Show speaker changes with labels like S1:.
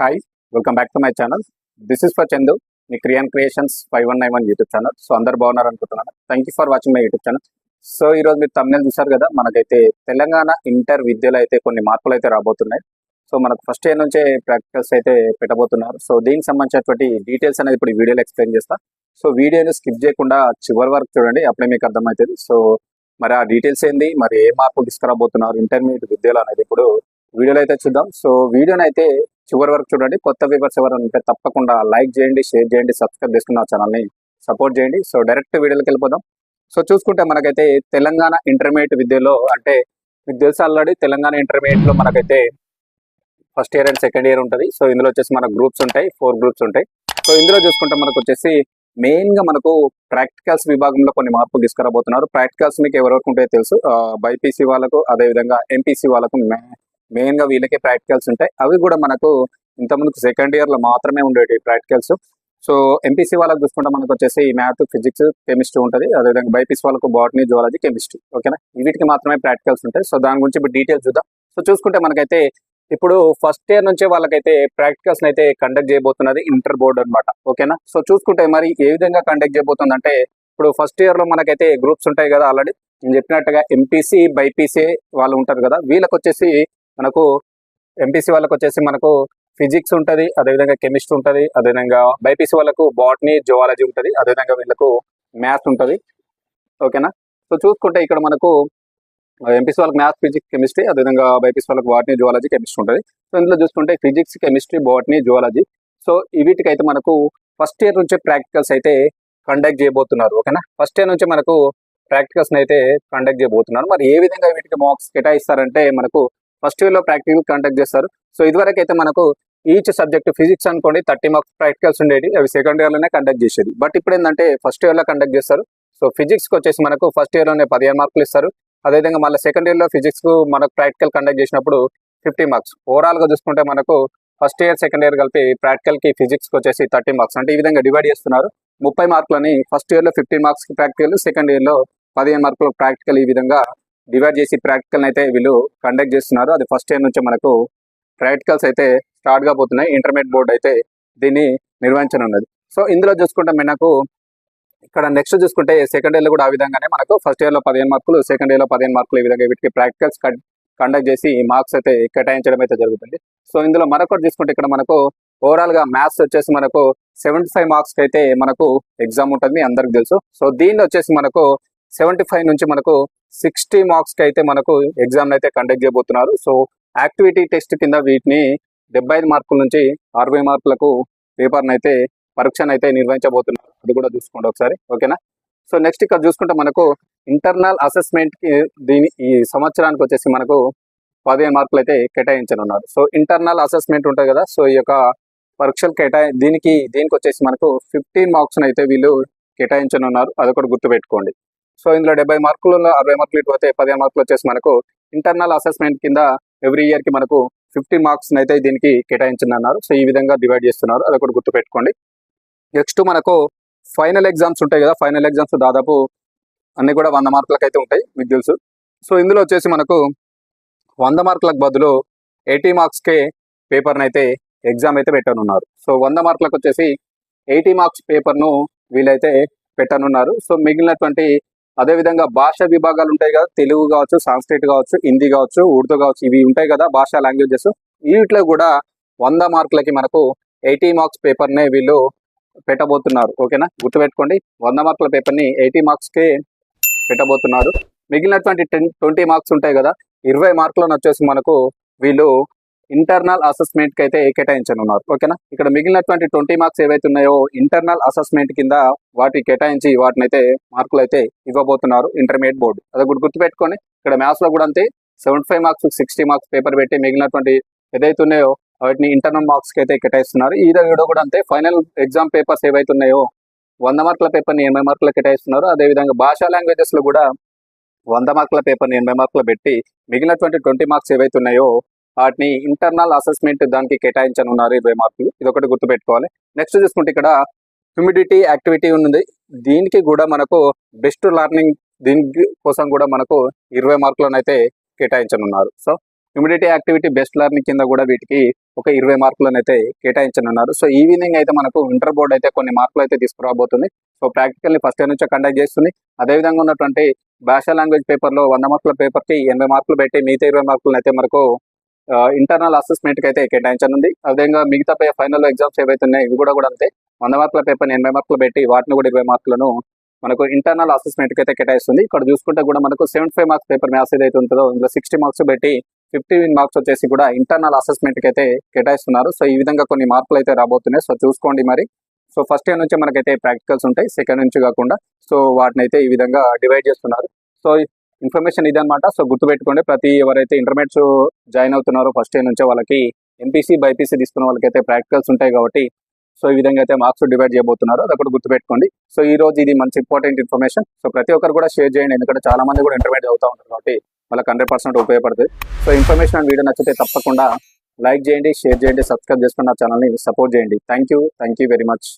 S1: Hi, welcome back to my channel. This is for Chandu, me creations 5191 YouTube channel. So అందరు బాగున్నారు అనుకుంటున్నాను. Thank you for watching my YouTube channel. So ఈరోజు మీరు thumbnail చూసారు కదా, మనకైతే తెలంగాణ ఇంటర్ విద్యలో అయితే కొన్ని మార్పులు అయితే రాబోతున్నాయి. సో మనకు ఫస్ట్ ఇయర్ నుంచే ప్రాక్టికల్స్ అయితే పెట్టబోతున్నారు. సో దీనికి సంబంధించినటువంటి డీటెయిల్స్ అనేది ఇప్పుడు ఈ వీడియోలో ఎక్స్ప్లెయిన్ చేస్తా. సో వీడియోని స్కిప్ చేయకుండా చివరి వరకు చూడండి, అప్పుడే మీకు అర్థమవుతుంది. సో మరి ఆ డీటెయిల్స్ ఏంది, మరి ఏ మార్పులు తీసుకురాబోతున్నారు ఇంటర్మీడియట్ విద్యలో అనేది ఇప్పుడు వీడియోలో అయితే చూద్దాం. సో వీడియోని అయితే చివరి వరకు చూడండి. కొత్త వ్యూవర్స్ ఎవరైనా ఉంటే తప్పకుండా లైక్ చేయండి, షేర్ చేయండి, సబ్స్క్రైబ్ చేసుకున్న ఛానల్ని సపోర్ట్ చేయండి. సో డైరెక్ట్ వీడియోకి వెళ్ళిపోదాం. సో చూసుకుంటే మనకైతే తెలంగాణ ఇంటర్మీడియట్ విద్యలో అంటే మీకు తెలుసు ఆల్రెడీ, తెలంగాణ ఇంటర్మీడియట్లో మనకైతే first year and second year ఉంటుంది. సో ఇందులో వచ్చేసి మనకు గ్రూప్స్ ఉంటాయి, 4 గ్రూప్స్ ఉంటాయి. సో ఇందులో చూసుకుంటే మనకు వచ్చేసి మెయిన్గా మనకు ప్రాక్టికల్స్ విభాగంలో కొన్ని మార్పులు తీసుకురాబోతున్నారు. ప్రాక్టికల్స్ మీకు ఎవరెవరికి ఉంటాయో తెలుసు, బైపీసీ వాళ్ళకు, అదేవిధంగా ఎంపీసీ వాళ్ళకు మెయిన్గా వీళ్ళకే ప్రాక్టికల్స్ ఉంటాయి. అవి కూడా మనకు ఇంతకుముందుకు సెకండ్ ఇయర్లో మాత్రమే ఉండేవి ప్రాక్టికల్స్. సో ఎంపీసీ వాళ్ళకి చూసుకుంటే మనకు వచ్చేసి మ్యాథ్, ఫిజిక్స్, కెమిస్ట్రీ ఉంటుంది. అదేవిధంగా బైపీసీ వాళ్ళకు బాటనీ, జువాలజీ, కెమిస్ట్రీ. ఓకేనా, వీటికి మాత్రమే ప్రాక్టికల్స్ ఉంటాయి. సో దాని గురించి ఇప్పుడు డీటెయిల్స్ చూద్దాం. సో చూసుకుంటే మనకైతే ఇప్పుడు ఫస్ట్ ఇయర్ నుంచే వాళ్ళకైతే ప్రాక్టికల్స్ అయితే కండక్ట్ చేయబోతున్నది ఇంటర్ బోర్డ్ అనమాట. ఓకేనా, సో చూసుకుంటే మరి ఏ విధంగా కండక్ట్ చేయబోతుంది అంటే, ఇప్పుడు ఫస్ట్ ఇయర్ లో మనకైతే గ్రూప్స్ ఉంటాయి కదా, ఆల్రెడీ నేను చెప్పినట్టుగా ఎంపీసీ, బైపీసీ వాళ్ళు ఉంటారు కదా. వీళ్ళకి వచ్చేసి మనకు ఎంపీసీ వాళ్ళకి వచ్చేసి మనకు ఫిజిక్స్ ఉంటుంది, అదేవిధంగా కెమిస్ట్రీ ఉంటుంది, అదేవిధంగా బైపీసీ వాళ్ళకు బాటనీ, జువాలజీ ఉంటుంది, అదేవిధంగా వీళ్ళకు మ్యాథ్స్ ఉంటుంది. ఓకేనా, సో చూసుకుంటే ఇక్కడ మనకు ఎంపీసీ వాళ్ళకి మ్యాథ్స్, ఫిజిక్స్, కెమిస్ట్రీ, అదేవిధంగా బైపీసీ వాళ్ళకి బాటనీ, జువాలజీ, కెమిస్ట్రీ ఉంటుంది. సో ఇందులో చూసుకుంటే physics, chemistry, botany, zoology. So వీటికైతే మనకు ఫస్ట్ ఇయర్ నుంచే ప్రాక్టికల్స్ అయితే కండక్ట్ చేయబోతున్నారు. ఓకేనా, ఫస్ట్ ఇయర్ నుంచే మనకు ప్రాక్టికల్స్ అయితే కండక్ట్ చేయబోతున్నారు. మరి ఏ విధంగా వీటికి మార్క్స్ కేటాయిస్తారంటే, మనకు ఫస్ట్ ఇయర్లో ప్రాక్టికల్ కండక్ట్ చేస్తారు. సో ఇదివరకు అయితే మనకు ఈచ్ సబ్జెక్ట్ ఫిజిక్స్ అనుకోండి 30 మార్క్స్ ప్రాక్టికల్స్ ఉండేవి, అవి సెకండ్ ఇయర్లోనే కండక్ట్ చేసేది. బట్ ఇప్పుడు ఏంటంటే ఫస్ట్ ఇయర్లో కండక్ట్ చేస్తారు. సో ఫిజిక్స్కి వచ్చేసి మనకు ఫస్ట్ ఇయర్లోనే 15 మార్కులు ఇస్తారు. అదేవిధంగా మళ్ళీ సెకండ్ ఇయర్లో ఫిజిక్స్ మనకు ప్రాక్టికల్ కండక్ట్ చేసినప్పుడు 50 మార్క్స్. ఓవరాల్గా చూసుకుంటే మనకు ఫస్ట్ ఇయర్, సెకండ్ ఇయర్ కలిపి ప్రాక్టికల్కి, ఫిజిక్స్కి వచ్చేసి 30 మార్క్స్. అంటే ఈ విధంగా డివైడ్ చేస్తున్నారు. 30 మార్కులని ఫస్ట్ ఇయర్లో 15 మార్క్స్కి ప్రాక్టికల్, సెకండ్ ఇయర్లో 15 మార్కులు ప్రాక్టికల్. ఈ విధంగా డివైడ్ చేసి ప్రాక్టికల్ అయితే వీళ్ళు కండక్ట్ చేస్తున్నారు. అది ఫస్ట్ ఇయర్ నుంచి మనకు ప్రాక్టికల్స్ అయితే స్టార్ట్ కాబోతున్నాయి. ఇంటర్మీడియట్ బోర్డు అయితే దీన్ని నిర్వహించనున్నది. సో ఇందులో చూసుకుంటే మనకు ఇక్కడ నెక్స్ట్ చూసుకుంటే సెకండ్ ఇయర్లో కూడా ఆ విధంగానే మనకు ఫస్ట్ ఇయర్లో 15 మార్కులు, సెకండ్ ఇయర్లో 15 మార్కులు, ఈ విధంగా వీటికి ప్రాక్టికల్స్ కండక్ట్ చేసి మార్క్స్ అయితే కేటాయించడం అయితే జరుగుతుంది. సో ఇందులో మరొకటి చూసుకుంటే ఇక్కడ మనకు ఓవరాల్గా మ్యాథ్స్ వచ్చేసి మనకు 75 మార్క్స్కి అయితే మనకు ఎగ్జామ్ ఉంటుంది, మీ అందరికి తెలుసు. సో దీనిలో వచ్చేసి మనకు 75 నుంచి మనకు 60 మార్క్స్కి అయితే మనకు ఎగ్జామ్ అయితే కండక్ట్ చేయబోతున్నారు. సో యాక్టివిటీ టెస్ట్ కింద వీటిని 75 మార్కుల నుంచి 60 మార్కులకు పేపర్ని అయితే పరీక్షను అయితే నిర్వహించబోతున్నారు. అది కూడా చూసుకోండి ఒకసారి. ఓకేనా, సో నెక్స్ట్ ఇక్కడ చూసుకుంటే మనకు ఇంటర్నల్ అసెస్మెంట్కి ఈ సంవత్సరానికి వచ్చేసి మనకు 15 మార్కులు అయితే కేటాయించనున్నారు. సో ఇంటర్నల్ అసెస్మెంట్ ఉంటుంది కదా, సో ఈ యొక్క పరీక్షలు దీనికి వచ్చేసి మనకు 15 మార్క్స్ని అయితే వీళ్ళు కేటాయించనున్నారు. అది కూడా గుర్తుపెట్టుకోండి. సో ఇందులో 70 మార్కులలో 60 మార్కులు ఇటు పోతే 15 మార్కులు వచ్చేసి మనకు ఇంటర్నల్ అసెస్మెంట్ కింద ఎవ్రీ ఇయర్కి మనకు 50 మార్క్స్ని అయితే దీనికి కేటాయించనున్నారు. సో ఈ విధంగా డివైడ్ చేస్తున్నారు, అది కూడా గుర్తుపెట్టుకోండి. నెక్స్ట్ మనకు ఫైనల్ ఎగ్జామ్స్ ఉంటాయి కదా, ఫైనల్ ఎగ్జామ్స్ దాదాపు అన్ని కూడా 100 మార్కులకు అయితే ఉంటాయి, మీకు తెలుసు. సో ఇందులో వచ్చేసి మనకు 100 మార్కులకు బదులు 80 మార్క్స్కే పేపర్ని అయితే ఎగ్జామ్ అయితే పెట్టనున్నారు. సో 100 మార్కులకు వచ్చేసి 80 మార్క్స్ పేపర్ను వీళ్ళైతే పెట్టనున్నారు. సో మిగిలినటువంటి అదేవిధంగా భాషా విభాగాలు ఉంటాయి కదా, తెలుగు కావచ్చు, సాంస్క్రిట్ కావచ్చు, హిందీ కావచ్చు, ఉర్దూ కావచ్చు, ఇవి ఉంటాయి కదా భాషా లాంగ్వేజెస్. వీటిలో కూడా 100 మార్కులకి మనకు 80 మార్క్స్ పేపర్నే వీళ్ళు పెట్టబోతున్నారు. ఓకేనా, గుర్తుపెట్టుకోండి. 100 మార్కుల పేపర్ని 80 మార్క్స్కే పెట్టబోతున్నారు. మిగిలినటువంటి 20 మార్క్స్ ఉంటాయి కదా, 20 మార్కులను వచ్చేసి మనకు వీళ్ళు ఇంటర్నల్ అసెస్మెంట్కి అయితే కేటాయించనున్నారు. ఓకేనా, ఇక్కడ మిగిలినటువంటి 20 మార్క్స్ ఏవైతే ఉన్నాయో ఇంటర్నల్ అసెస్మెంట్ కింద వాటికి కేటాయించి వాటిని అయితే మార్కులు అయితే ఇవ్వబోతున్నారు ఇంటర్మీడియట్ బోర్డు. అది కూడా గుర్తుపెట్టుకొని, ఇక్కడ మ్యాథ్స్లో కూడా అంతే 75 మార్క్స్, 60 మార్క్స్ పేపర్ పెట్టి మిగిలినటువంటి ఏదైతే ఉన్నాయో వాటిని ఇంటర్నల్ మార్క్స్కి అయితే కేటాయిస్తున్నారు. ఈ వీడియో కూడా అంతే, ఫైనల్ ఎగ్జామ్ పేపర్స్ ఏవైతే ఉన్నాయో 100 మార్కుల పేపర్ని 80 మార్కులు కేటాయిస్తున్నారు. అదేవిధంగా భాషా లాంగ్వేజెస్లో కూడా 100 మార్కుల పేపర్ని 80 మార్కులు పెట్టి మిగిలినటువంటి 20 మార్క్స్ ఏవైతే ఉన్నాయో వాటిని ఇంటర్నల్ అసెస్మెంట్ దానికి కేటాయించనున్నారు 20 మార్కులు. ఇది ఒకటి గుర్తుపెట్టుకోవాలి. నెక్స్ట్ చూసుకుంటే ఇక్కడ హ్యూమిడిటీ యాక్టివిటీ ఉంది, దీనికి కూడా మనకు బెస్ట్ లెర్నింగ్ దీని కోసం కూడా మనకు 20 మార్కులను అయితే కేటాయించనున్నారు. So humidity activity best learning కింద కూడా వీటికి ఒక 20 మార్కులను అయితే కేటాయించనున్నారు. సో ఈవినింగ్ అయితే మనకు ఇంటర్ బోర్డ్ అయితే కొన్ని మార్కులు అయితే తీసుకురాబోతుంది. సో ప్రాక్టికల్ని ఫస్ట్ ఇయర్ నుంచే కండక్ట్ చేస్తుంది. అదేవిధంగా ఉన్నటువంటి భాషా లాంగ్వేజ్ పేపర్లో 100 మార్కుల పేపర్కి 80 మార్కులు పెట్టి మిగతా 20 మార్కులను అయితే మనకు ఇంటర్నల్ అసెస్మెంట్కి అయితే కేటాయించనుంది. అదేవిధంగా మిగతా ఫైనల్ ఎగ్జామ్స్ ఏవైతే ఉన్నాయో ఇవి కూడా అంతే 100 మార్కుల పేపర్ని 80 మార్కులు పెట్టి వాటిని కూడా 20 మార్కులను మనకు ఇంటర్నల్ అసెస్మెంట్కి అయితే కేటాయిస్తుంది. ఇక్కడ చూసుకుంటే కూడా మనకు 75 మార్క్స్ పేపర్ మ్యాథ్స్ ఏదైతే ఉంటుందో ఇందులో 60 మార్క్స్ పెట్టి 15 మార్క్స్ వచ్చేసి కూడా ఇంటర్నల్ అసెస్మెంట్కి అయితే కేటాయిస్తున్నారు. సో ఈ విధంగా కొన్ని మార్కులు అయితే రాబోతున్నాయి. సో చూసుకోండి మరి. సో ఫస్ట్ ఇయర్ నుంచి మనకైతే ప్రాక్టికల్స్ ఉంటాయి, సెకండ్ నుంచి కాకుండా. సో వాటిని అయితే ఈ విధంగా డివైడ్ చేస్తున్నారు. సో ఇన్ఫర్మేషన్ ఇదనమాట. సో గుర్తుపెట్టుకోండి, ప్రతి ఎవరైతే ఇంటర్మీడియట్స్ జాయిన్ అవుతున్నారో ఫస్ట్ ఇయర్ నుంచే వాళ్ళకి ఎంపీసీ బైపీసీ తీసుకున్న వాళ్ళకైతే ప్రాక్టికల్స్ ఉంటాయి కాబట్టి సో ఈ విధంగా అయితే మార్క్స్ డివైడ్ చేయబోతున్నారు. అది కూడా గుర్తుపెట్టుకోండి. సో ఈ రోజు ఇది మంచి ఇంపార్టెంట్ ఇన్ఫర్మేషన్. సో ప్రతి ఒక్కరు కూడా షేర్ చేయండి, ఎందుకంటే చాలా మంది కూడా ఇంటర్మీడియట్ అవుతూ ఉంటారు కాబట్టి వాళ్ళకి 100% ఉపయోగపడుతుంది. సో ఇన్ఫర్మేషన్ వీడియో నచ్చితే తప్పకుండా లైక్ చేయండి, షేర్ చేయండి, సబ్స్క్రైబ్ చేసుకుని నా ఛానల్ని సపోర్ట్ చేయండి. Thank you very much.